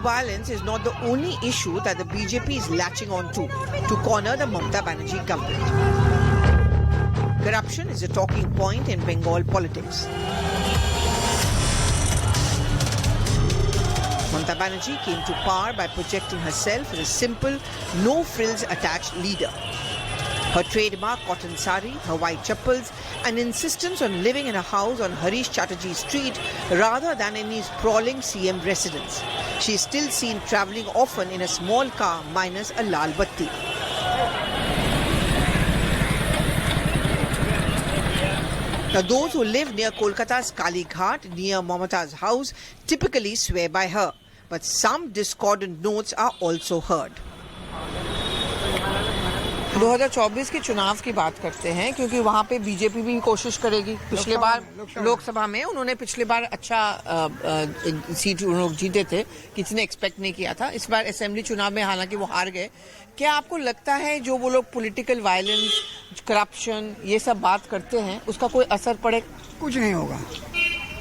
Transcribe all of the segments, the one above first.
violence is not the only issue that the BJP is latching on to corner the Mamata Banerjee government. Corruption is a talking point in Bengal politics. Mamata Banerjee came to power by projecting herself as a simple, no-frills attached leader. Her trademark cotton sari, her white chappals, and insistence on living in a house on Harish Chatterjee Street rather than in his sprawling CM residence. She is still seen travelling often in a small car minus a lal batti. Now, those who live near Kolkata's Kali Ghat, near Mamata's house, typically swear by her. But some discordant notes are also heard. 2024 के चुनाव की बात करते हैं क्योंकि वहाँ पे BJP भी कोशिश करेगी। पिछले बार लोकसभा में उन्होंने पिछले बार अच्छा सीट उन्होंने जीते थे, किसी ने एक्सपेक्ट नहीं किया था। इस बार असेंबली चुनाव में हालांकि वो हार गए। क्या आपको लगता है जो वो लोग पॉलिटिकल वायलेंस, करप्शन ये सब बात करते हैं उसका कोई असर पड़े? कुछ नहीं होगा।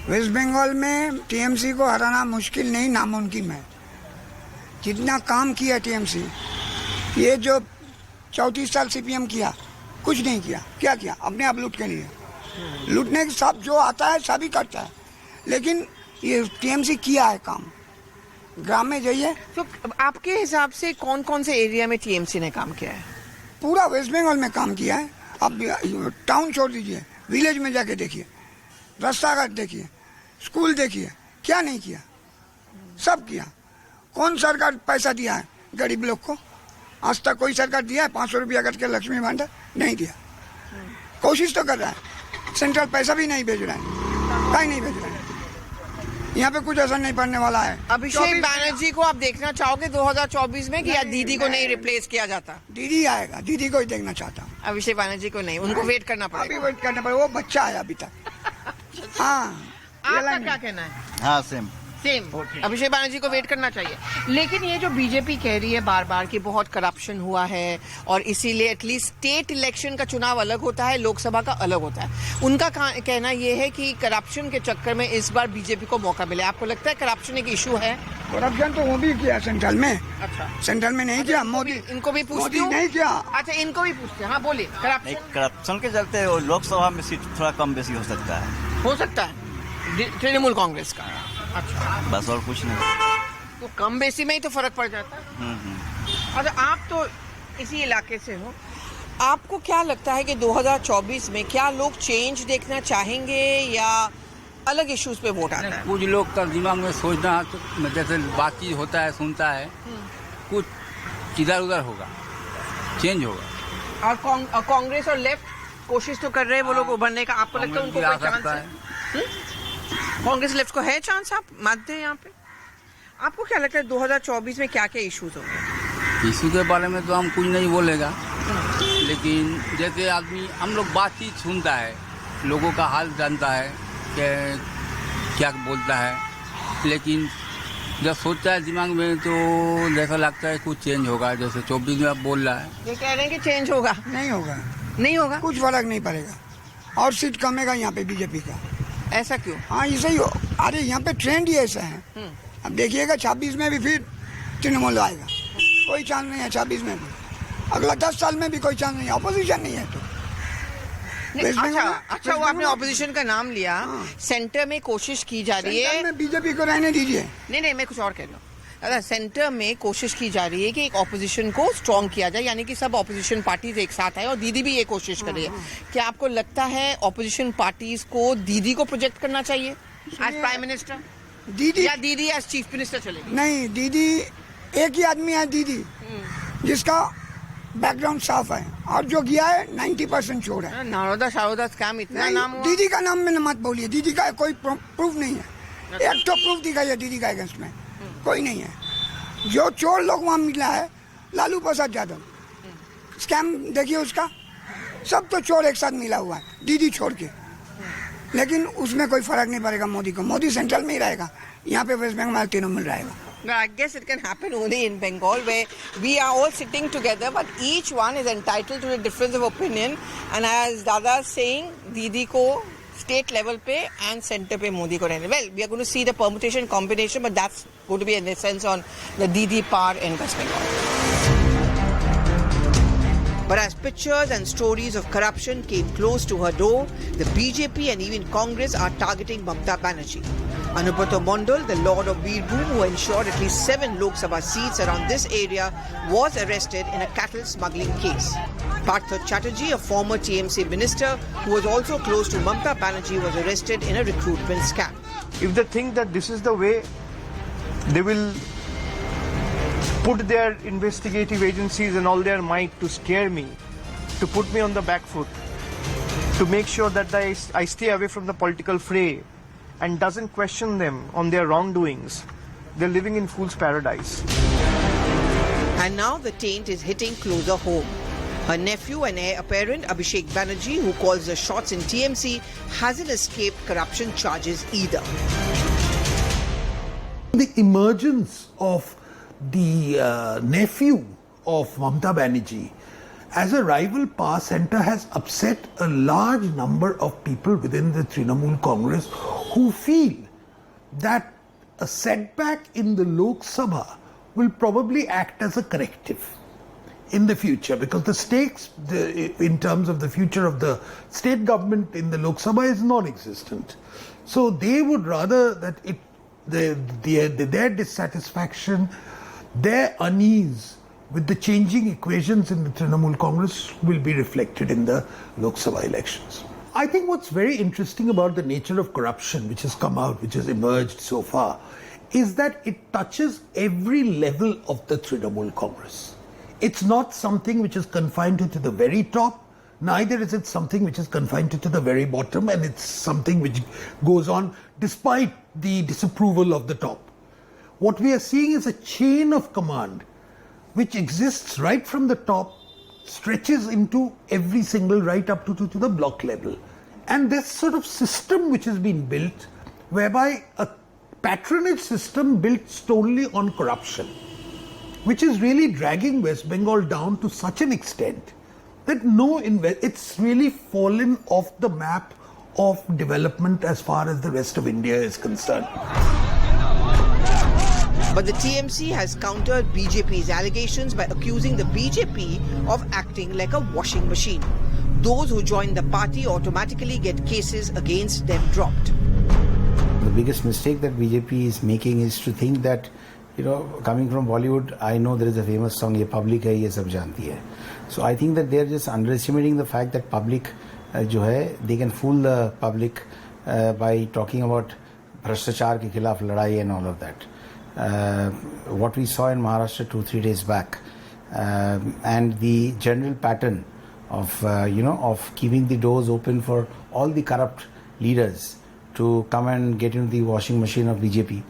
वेस्ट बंगाल में टीएमसी को हराना मुश्किल नहीं, नामुमकिन है। जितना काम किया टीएमसी, ये जो 34 साल सीपीएम किया, कुछ नहीं किया। क्या किया? अपने आप लूट के लिए, लूटने के सब जो आता है सभी करता है, लेकिन ये टीएमसी किया है काम। ग्राम में जाइए तो आपके हिसाब से कौन कौन से एरिया में टीएमसी ने काम किया है? पूरा वेस्ट बंगाल में काम किया है। अब टाउन छोड़ दीजिए, विलेज में जाके देखिए, रास्ता घाट देखिए, स्कूल देखिए, क्या नहीं किया? सब किया। कौन सरकार पैसा दिया है गरीब लोग को? आज तक कोई सरकार दिया है 500 रुपया करके लक्ष्मी भंडार? नहीं दिया। कोशिश तो कर रहा है, सेंट्रल पैसा भी नहीं भेज रहा है, कहीं नहीं भेज रहा है। यहाँ पे कुछ असर नहीं पड़ने वाला है। अभिषेक बैनर्जी को आप देखना चाहोगे 2024 में कि या दीदी को नहीं रिप्लेस किया जाता? दीदी आएगा, दीदी को ही देखना चाहता हूँ। अभिषेक बैनर्जी को नहीं, उनको वेट करना पड़ेगा। अभी वेट करना पड़ेगा, वो बच्चा है अभी तक। हाँ, आपका क्या कहना है? हाँ, सेम अभिषेक बैनर्जी को वेट करना चाहिए। लेकिन ये जो बीजेपी कह रही है बार बार कि बहुत करप्शन हुआ है और इसीलिए एटलीस्ट स्टेट इलेक्शन का चुनाव अलग होता है, लोकसभा का अलग होता है। उनका कहना ये है कि करप्शन के चक्कर में इस बार बीजेपी को मौका मिले। आपको लगता है करप्शन एक इशू है? करप्शन तो वो भी किया सेंट्रल में। अच्छा, सेंट्रल में नहीं किया। मोदी इनको भी पूछते हो? नहीं किया। अच्छा, इनको भी पूछते हैं। हाँ बोलिए। करप्शन के चलते लोकसभा में सीट थोड़ा कम बेसी हो सकता है। हो सकता है तृणमूल कांग्रेस का। अच्छा, बस और कुछ नहीं। तो कम बेसी में ही तो फर्क पड़ जाता है। अच्छा, आप तो इसी इलाके से हो, आपको क्या लगता है कि 2024 में क्या लोग चेंज देखना चाहेंगे या अलग इश्यूज पे वोट आता है? कुछ लोग का दिमाग में सोचना, जैसे बातचीत होता है, सुनता है, कुछ इधर उधर होगा, चेंज होगा। और कांग्रेस और लेफ्ट कोशिश तो कर रहे हैं वो लोग उभरने का। आपको लगता है उनको कोई चांस है? कांग्रेस लेफ्ट को है चांस? आप मानते हैं यहाँ पे? आपको क्या लगता है 2024 में क्या क्या इश्यूज होंगे? इशू के बारे में तो हम कुछ नहीं बोलेगा, लेकिन जैसे आदमी हम लोग बातचीत सुनता है, लोगों का हाल जानता है कि क्या बोलता है, लेकिन जब सोचता है दिमाग में तो जैसा लगता है कुछ चेंज होगा। जैसे 24 में आप बोल रहा है, ये कह रहे हैं कि चेंज होगा। नहीं होगा। नहीं होगा, कुछ फर्क नहीं पड़ेगा और सीट कमेगा यहाँ पे बीजेपी का। ऐसा क्यों? हाँ, ऐसा ही हो। अरे यहाँ पे ट्रेंड ही ऐसा है। अब देखिएगा 26 में भी फिर तृणमूल आएगा। कोई चांस नहीं है 26 में भी। अगला 10 साल में भी कोई चांस नहीं है। अपोजिशन नहीं है तो। अच्छा, वो आपने ऑपोजिशन का नाम लिया। सेंटर में कोशिश की जा रही है। बीजेपी को रहने दीजिए। नहीं, मैं कुछ और कह रहा हूँ। अगर सेंटर में कोशिश की जा रही है कि एक ऑपोजिशन को स्ट्रॉन्ग किया जाए, यानी कि सब ऑपोजिशन पार्टीज एक साथ आए, और दीदी भी ये कोशिश कर रही है। क्या आपको लगता है ऑपोजिशन पार्टीज को दीदी को प्रोजेक्ट करना चाहिए एज प्राइम मिनिस्टर? दीदी या दीदी एज चीफ मिनिस्टर चलेगी? नहीं, दीदी एक ही आदमी है, दीदी जिसका बैकग्राउंड साफ है और जो गया है 90% चोर है। नारोदा शारोदा स्कैम इतना नाम हुआ। दीदी का नाम में मत बोलिए। दीदी का कोई प्रूफ नहीं है। एक तो प्रूफ दिखाइए दीदी का अगेंस्ट में, कोई नहीं है। जो चोर लोग वहाँ मिला है, लालू प्रसाद यादव, स्कैम देखिए उसका, सब तो चोर एक साथ मिला हुआ है, दीदी छोड़ के। लेकिन उसमें कोई फर्क नहीं पड़ेगा मोदी को। मोदी सेंट्रल में ही रहेगा, यहाँ पे वेस्ट बंगाल तृणमूल रहेगा। I guess it can happen only in Bengal, where we are all sitting together, but each one is entitled to a difference of opinion. And as Dada is saying, दीदी को state level pe and center pe Modi ko rehne. Well, we are going to see the permutation combination, but that's going to be in a sense on the Didi Par in West Bengal. But as pictures and stories of corruption came close to her door, the BJP and even Congress are targeting Mamata Banerjee. Anubrata Mondal, the Lord of Birbhum, who ensured at least 7 Lok Sabha seats around this area, was arrested in a cattle smuggling case. Partha Chatterjee, a former TMC minister who was also close to Mamata Banerjee, was arrested in a recruitment scam. If they think that this is the way they will put their investigative agencies and all their might to scare me, to put me on the back foot, to make sure that I stay away from the political fray and doesn't question them on their wrongdoings, they're living in fool's paradise. And now the taint is hitting closer home. Her nephew and heir apparent Abhishek Banerjee, who calls the shots in TMC, hasn't escaped corruption charges either. The emergence of the nephew of Mamata Banerjee as a rival power centre has upset a large number of people within the Trinamool Congress who feel that a setback in the Lok Sabha will probably act as a corrective in the future, because the stakes in terms of the future of the state government in the Lok Sabha is non-existent. So they would rather that their dissatisfaction, their unease with the changing equations in the Trinamool Congress will be reflected in the Lok Sabha elections. I think what's very interesting about the nature of corruption which has come out, which has emerged so far, is that it touches every level of the Trinamool Congress. It's not something which is confined to the very top, neither is it something which is confined to the very bottom, and it's something which goes on despite the disapproval of the top. What we are seeing is a chain of command which exists right from the top, stretches into every single right up to the block level. And this sort of system which has been built, whereby a patronage system built solely on corruption, which is really dragging West Bengal down to such an extent that it's really fallen off the map of development as far as the rest of India is concerned. But the TMC has countered BJP's allegations by accusing the BJP of acting like a washing machine. Those who join the party automatically get cases against them dropped. The biggest mistake that BJP is making is to think that, coming from Bollywood, I know there is a famous song, "Ye public hai, ye sab janti hai." So I think that they are just underestimating the fact that public, they can fool the public by talking about Bhrashtachar ke khilaf ladai and all of that. What we saw in Maharashtra 2-3 days back, and the general pattern of keeping the doors open for all the corrupt leaders to come and get into the washing machine of BJP,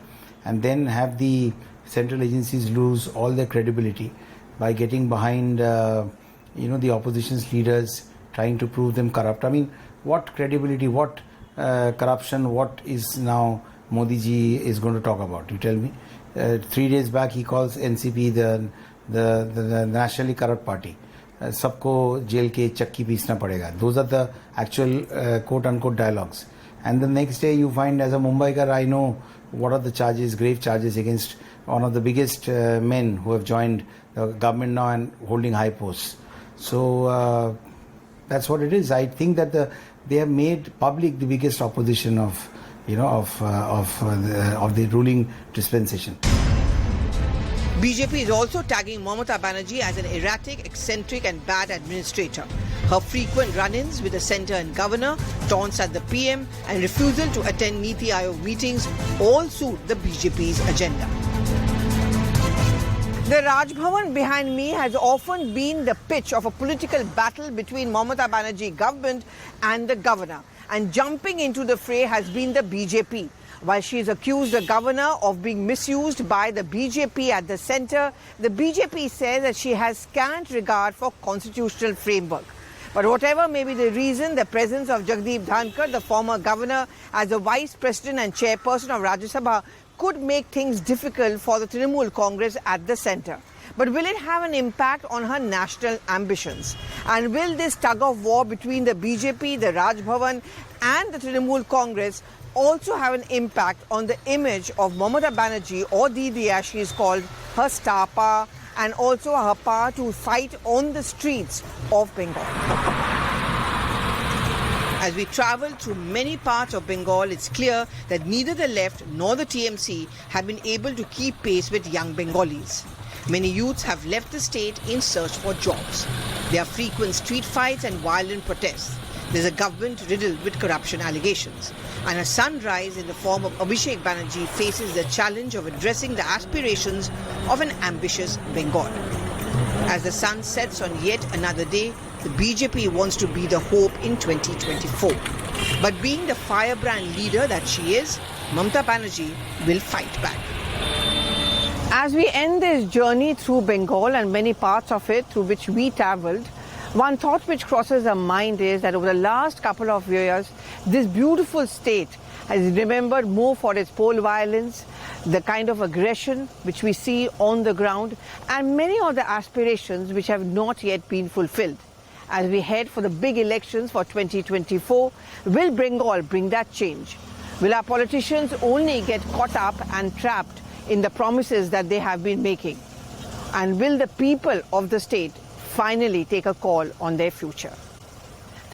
and then have the central agencies lose all their credibility by getting behind the opposition's leaders, trying to prove them corrupt. I mean, what credibility, what corruption, what is now Modi ji is going to talk about? You tell me. 3 days back he calls NCP the nationally corrupt party. Sabko jail ke chakki peesna padega. Those are the actual quote unquote dialogues. And the next day you find, as a Mumbaikar, I know what are the charges, grave charges against one of the biggest men who have joined the government now and holding high posts. So that's what it is. I think that they have made public the biggest opposition of the ruling dispensation. BJP is also tagging Mamata Banerjee as an erratic, eccentric and bad administrator. Her frequent run-ins with the centre and governor, taunts at the PM and refusal to attend Niti Aayog meetings all suit the BJP's agenda. The Raj Bhavan behind me has often been the pitch of a political battle between Mamata Banerjee government and the governor. And jumping into the fray has been the BJP. While she has accused the governor of being misused by the BJP at the centre, the BJP says that she has scant regard for constitutional framework. But whatever may be the reason, the presence of Jagdeep Dhankar, the former governor, as the vice president and chairperson of Rajya Sabha could make things difficult for the Trinamool Congress at the centre. But will it have an impact on her national ambitions? And will this tug of war between the BJP, the Raj Bhavan and the Trinamool Congress also have an impact on the image of Mamata Banerjee, or Didi as she is called, her star power, and also her power to fight on the streets of Bengal. As we travel through many parts of Bengal, it's clear that neither the left nor the TMC have been able to keep pace with young Bengalis. Many youths have left the state in search for jobs. There are frequent street fights and violent protests. There's a government riddled with corruption allegations. And a sunrise in the form of Abhishek Banerjee faces the challenge of addressing the aspirations of an ambitious Bengal. As the sun sets on yet another day, the BJP wants to be the hope in 2024. But being the firebrand leader that she is, Mamata Banerjee will fight back. As we end this journey through Bengal and many parts of it through which we travelled, one thought which crosses our mind is that over the last couple of years, this beautiful state has remembered more for its poll violence, the kind of aggression which we see on the ground, and many of the aspirations which have not yet been fulfilled. As we head for the big elections for 2024, will Bengal bring that change? Will our politicians only get caught up and trapped in the promises that they have been making? And will the people of the state finally take a call on their future?